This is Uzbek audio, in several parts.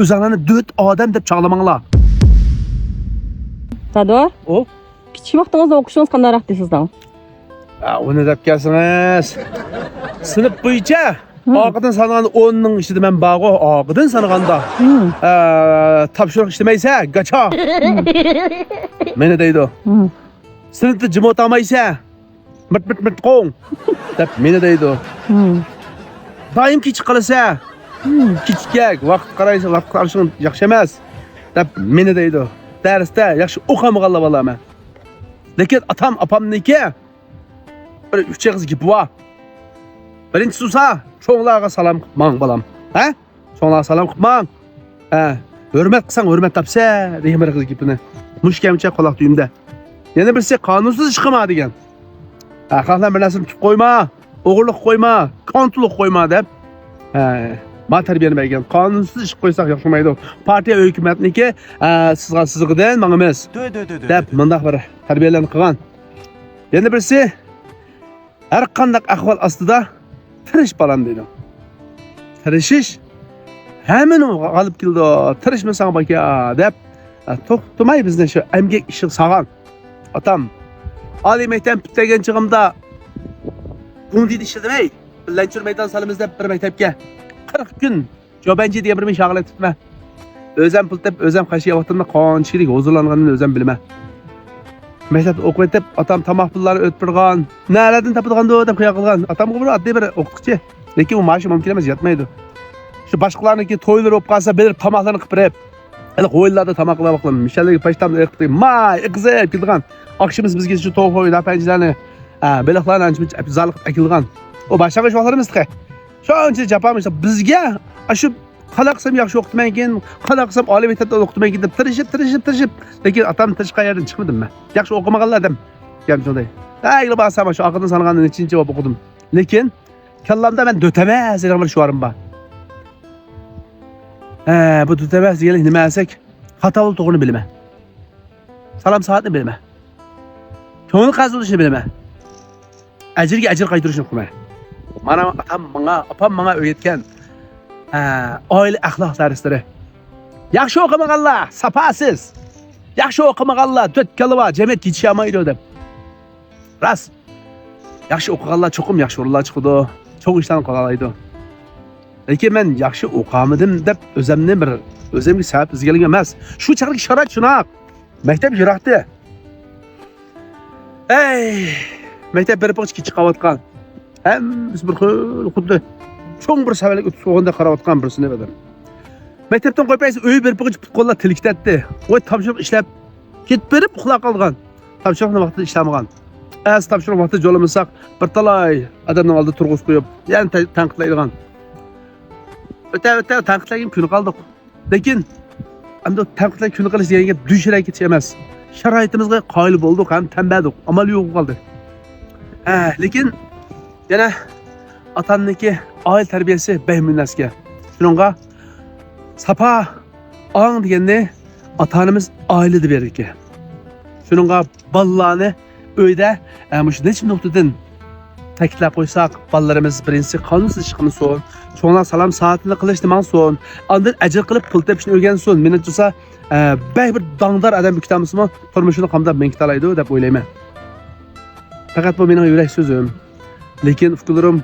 Özünü dört adam dep çağlamanglar. Zador, O? kichik vaqtingizda o'qishingiz qandayroq deysizlar? Onu dep gelsiniz. Sınıf bo'yicha oqidan sanaganda 10 ning ichida men bag'o oqidan sanaganda topshiriq ishtamaysa gacha. Meni deydi. Sınıfda jim o'tirmaysa mit qo'ng deb meni deydi. Doim kech qilsa kichik vaqt qaraysa vaqt qarashing yaxshi emas deb meni deydi. Darsda yaxshi o'qamaganlar bolaman. Lekin atam apamniki bir üç qiz gibi var. Birinci susa çoğunlarga salam qıpmang balam. Ha? Çoğunlarga salam qıpmang. Ha, hürmet qısan hürmet tapsa degan bir qiz gipini. Mushkamcha quloq tuyimda. Yana birisi qonunsuz ish qilma degan. Ha, xalqlar bir narsani tutib qo'yma, o'g'irlik qo'yma, kontuluk qo'yma deb. Ha, ma tarbiyani bergan. Qonunsuz ish qo'ysak yaxshimaydi. Partiya hukumatniki sizga sizgidan menga emas. Deb mundaq bir tarbiyalarni qilgan. Yana birisi her qandaq ahval astida tirish balam deydi. Tirishish hamini g'olib keldi. Tirishmasang baka deb to'xtamay bizni shu emgak ishi sog'an. Atam oliy maktab bitgan chig'imda bunu deydi ishlamay. Lanchur maydon salimiz deb bir maktabga 40 kun jobanji degan bir men shag'latibman. O'zim pul tep, o'zim qashiy vaqtimda qonchilik huzurlanganini o'zim bilaman. Maktabda o'qib etib, atam tamoq pullari o'tpirgan, naradan topadigan-da deb qiya qilgan. Atam bir oddiy bir o'qituvchi, lekin u maashi mumkin emas, yetmaydi. Shu boshqalarniki to'ylar bo'lib qolsa, berib tamoqlarni qilib berib, hali qo'yinlarda tamoq qilib qo'ygan. Mishallarga pashtamni o'qitib, "May, iqzib" kelgan. Oqshimiz bizga shu tovuq va panjlarni, beliqlarni ancha zaliq akilgan. O boshlang'ich vaqtlarimizda. Shuncha japamiz bizga shu qalaqsam yaxshi o'qitmaykin, qalaqsam oliy maktabda o'qitmaykin deb tirishib, lekin atam tirish qayerdan chiqmadim men. Yaxshi o'qimaganlar dem. Gap shunday. Ayli basam shu oqidan sanaganda nechinchi bo'lib o'qidim. Lekin kallamda men do'tamas degan bir shuarim bor. Bu do'tamas degan nima desak, xatolik to'g'rini bilaman. Salom soatni bilaman. Ko'ngil qazilishini bilaman. Ajrga ajr qaytarishni qilmayman. Mana atam menga, apam menga o'rgatgan oila axloq darslari. Yaxshi o'qimaganlar sapasiz. Yaxshi o'qimaganlar to'tkalva jamiyat yetishmaydi deb. Ras. Yaxshi o'qiganlar cho'qim yaxshi o'rinlar chiqdi. Cho'q ishlarni qolaydi. Lekin men yaxshi o'qamadim deb o'zimga sabab izgaling emas. Shu chaqlik sharoit shunoq. Maktab yiroqda. Maktab bir poch kichik qavatgan. Hammasi bir xuddi cho'ng bir savalik o'tib so'g'anda qarayotgan birisini edi. Maktabdan qo'ypaysiz, uy bir poch qo'llar tilikdatdi. Voy topshiriq ishlab ketib berib uxlab qolgan. Topshiriqni vaqtida ishlamagan. Topshiriq vaqtida yo'lamasak, bir talay odamning oldida turg'izib qo'yib, yana tanqidlaydigan. O'ta tanqidlagan kuni qoldik. Lekin endi tanqidlar kuni qilish deganga dushrak ketish emas. Sharoitimizga qoyil bo'ldik, ham tambadik, amal yo'q qoldi. Lekin yana atamniki oil tarbiyasi behmunnasga. Shuningga sapa ong deganda ota-onamiz oilada berdi. Shuningga bolalarni uyda mush necha nuqtadan ta'kidlab qo'ysak, bolalarimiz birinchi qonunsiz ish qilsin, cho'nglar salom soatini qilishni maqsad, ondan ajr qilib pul tepishni o'rgansin. Meni tursa, bir dangdar odam bitamizmi turmushini qamdab menkitalaydi deb o'ylayman. Faqat bu mening yurak so'zim. Lekin fikrlarim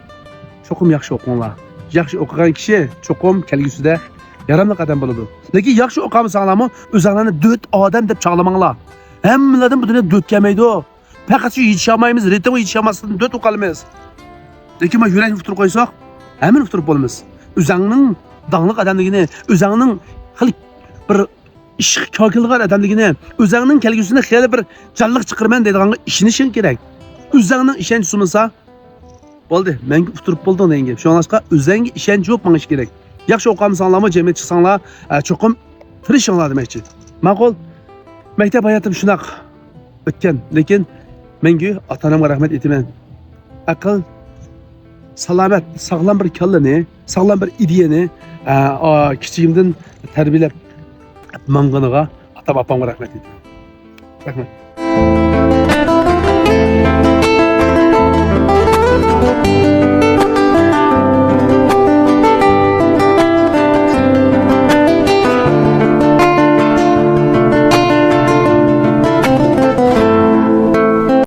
cho'qim yaxshi o'qinglar. Yaxshi o'qigan kishi cho'qim kelgusida yaramli qadam bo'ladi. Lekin yaxshi o'qamsanglarmi, o'zinglarni dört odam deb chaqlamanglar. Hammalardan bu dunyo dört kelmaydi. Faqat shu yetishmaymiz, ritmga yetishmasdan dört o'qalamiz. Lekin men yurakni futurib qo'ysak, hamma futurib bo'lamiz. O'zingning danglik odamligini, o'zingning xil bir ish kokilgan odamligini, o'zingning kelgusida xeyli bir jalliq chiqirman deydiganga ishonishing kerak. O'zingning ishonch sunsa bo'ldi. Menga futurib bo'ldi degan. Shuningga o'zingga ishonch yo'q menga kerak. Yaxshi o'qamsanglarmi, jamiyat chiqsanglar, cho'qim tirishinglar demakchi. Ma'qul. Maktab hayotim shunaq o'tgan, lekin menga ota-onamga rahmat aytaman. Aql, salomat, sog'lom bir kallani, sog'lom bir ideyani kichigimdan tarbiyalab manganiga ota-bopamga rahmat aytaman. Rahmat.